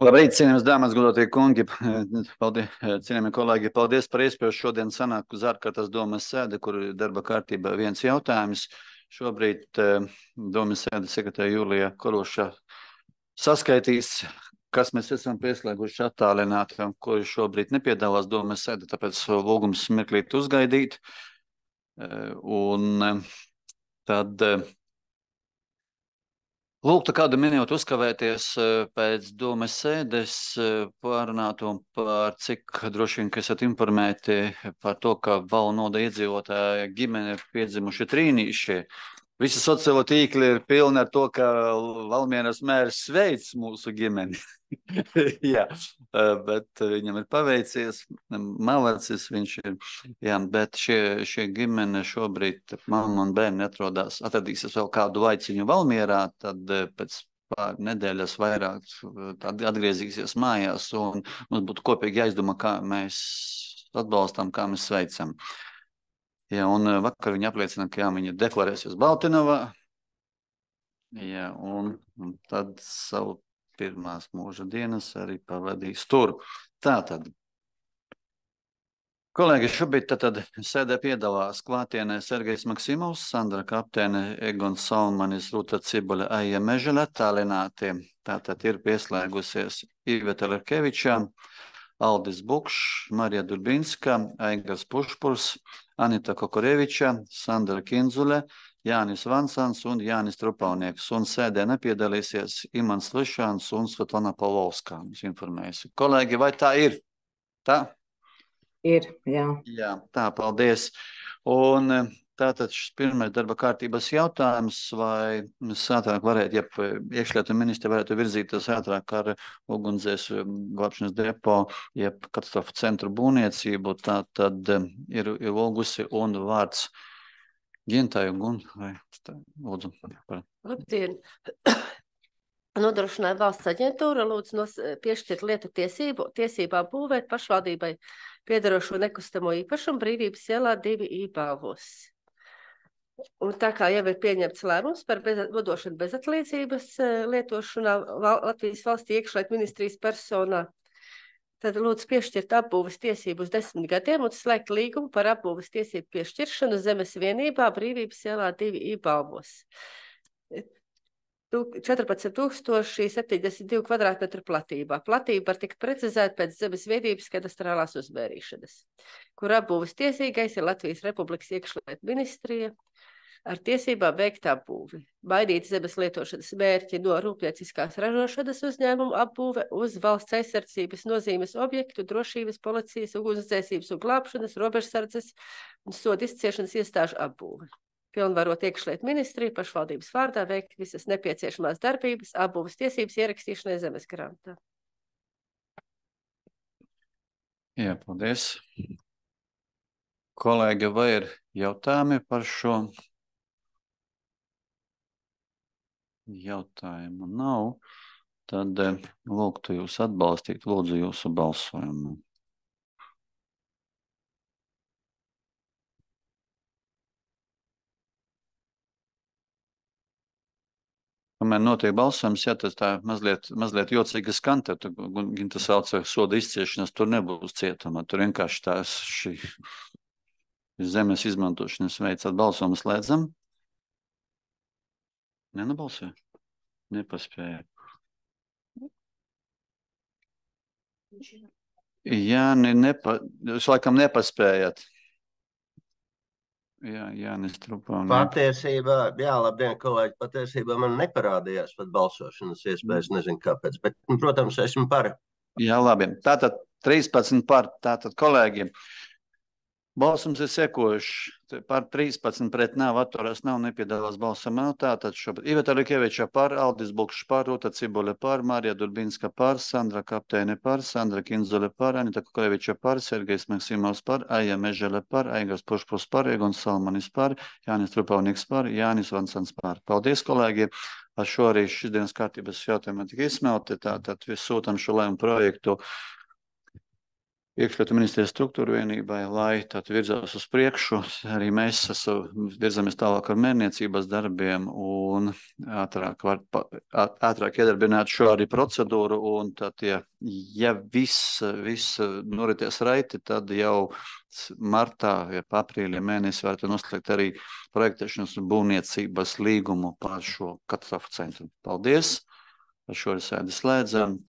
Labrīt, cienījamies dāmas, godātie kungi, paldies, cienījamie kolēģi, paldies par iespēju šodien sanākt uz ārkārtas domas sēde, kur ir darba kārtībā viens jautājums. Šobrīd domas sēde sekretāra Jūlija Koroša saskaitīs, kas mēs esam pieslēguši attālināti, un kuri šobrīd nepiedalās domas sēde, tāpēc lūgums mirklīt uzgaidīt. Un tad lūgtu kādu minūtu uzkavēties pēc domas sēdes pārunāt un par cik droši vien, ka esat informēti par to, ka Valnoda iedzīvotāja ģimene ir piedzimuši trīnīši. Visi sociālo tīkli ir pilni ar to, ka Valmieras mērs sveic mūsu ģimeni. Jā, bet viņam ir paveicies, malacis viņš ir, jā, bet šie ģimene šobrīd, mamma un bērni atradīsies vēl kādu laiciņu Valmierā, tad pēc nedēļas vairāk tad atgriezīsies mājās, un mums būtu kopīgi jāizdomā, kā mēs atbalstam, kā mēs sveicam. Jā, un vakar viņi apliecina, ka jā, viņi deklarēsies Baltinovā, jā, un tad savu pirmās mūža dienas arī pavadīs tur. Tātad, kolēģi, šobrīd tad sēdē piedalās klātienē Sergejs Maksimovs, Sandra Kaptēne, Egons Salmanis, Rūta Cibuļa, Aija Mežele, tālināti. Tātad ir pieslēgusies Iveta Lerkeviča, Aldis Bukšs, Marija Durbinska, Aigars Pušpurs, Anita Kokoreviča, Sandra Kinzule, Jānis Vansans un Jānis Trupaunieks. Un sēdē nepiedalīsies Imants Lišāns un Svetlana Pavlovskā. Mums informējusi. Kolēģi, vai tā ir? Tā? Ir, jā. Jā, tā, paldies. Un tātad šis pirmais darba kārtības jautājums, vai ātrāk varētu, ja iekšlietu ministri varētu virzīties ātrāk ar ugunsdzēsu glābšanas depo, ja katastrofu centru būvniecību, tā tad ir lūgusi un vārds Gintai un lūdzu. Labdien! Nodrošināja valsts aģentūra lūdzu piešķirt lietu tiesībā būvēt pašvaldībai piederošo nekustamo īpašumu Brīvības ielā 2 Ībāvos. Un tā kā jau ir pieņemts lēmums par nodošanu bezatliecības lietošanā Latvijas valsts iekšlietu ministrijas personā, tad lūdzu piešķirt apbūves tiesību uz 10 gadiem un slēgt līgumu par apbūves tiesību piešķiršanu zemes vienībā Brīvības ielā 2 Ībāvos. 14,072 kvadrātmetru platībā. Platība var tikt precizēta pēc zemes vienības kadastrālās uzmērīšanas, kur apbūves tiesīgais ir Latvijas Republikas iekšlietu ministrija ar tiesībām veikt apbūvi. Mainīt zemes lietošanas mērķi no rūpnieciskās ražošanas uzņēmumu apbūve uz valsts aizsardzības nozīmes objektu, drošības, policijas, ugunsdzēsības un glābšanas, robežsardzes un sodu izciešanas iestāžu apbūve. Pilnvarot iekšlietu ministriju pašvaldības vārdā veikt visas nepieciešamās darbības apbūves tiesības ierakstīšanai zemes grāmatā. Jā, paldies. Kolēģi, vai ir jautājumi par šo? Jautājumu nav. Tad lūgtu jūs atbalstīt, lūdzu jūsu balsojumu. Kamēr notiek balsojums, ja tas tā mazliet jocīgi skan, tad Ginta sauca soda izciešanas, tur nebūs cietuma. Tur vienkārši tās šī zemes izmantošanas veids atbalsojumu slēdzam. Nenabalsoja? Nepaspēja. Jā, jūs laikam nepaspējat. Jā, Jānis Trupaunieks. Patiesībā, jā, labdien, kolēģi, patiesībā man neparādījās pat balsošanas iespējas, nezinu kāpēc, bet, protams, esmu par. Jā, labi. Tātad 13 par, tātad kolēģi. Balsums ir sekojuši. Par 13 pret nav, atturās nav, nepiedalās balsojumā. Tātad šobrīd Iveta Lerkeviča par, Aldis Bukšs par, Rūta Cibuļa par, Marija Durbinska par, Sandra Kaptēne par, Sandra Kinzule par, Anita Kokoreviča par, Sergejs Maksimovs par, Aija Mežele par, Aigars Pušpurs par, Egons Salmanis par, Jānis Trupaunieks par, Jānis Vansans par. Paldies, kolēģi! Ar šo arī šīs dienas kārtības jautājumu tika izsmelti. Tātad viss sūtam šo lēmumu projektu iekšlietu ministrijas struktūra vienībai, lai tad virzās uz priekšu. Arī mēs virzamies tālāk ar mērniecības darbiem un ātrāk iedarbināt šo arī procedūru. Un tad, ja viss norities raiti, tad jau martā, aprīļa mēnesī varētu noslēgt arī projektēšanas un būvniecības līgumu par šo katastrofu centru. Paldies! Ar šo sēdi slēdzam.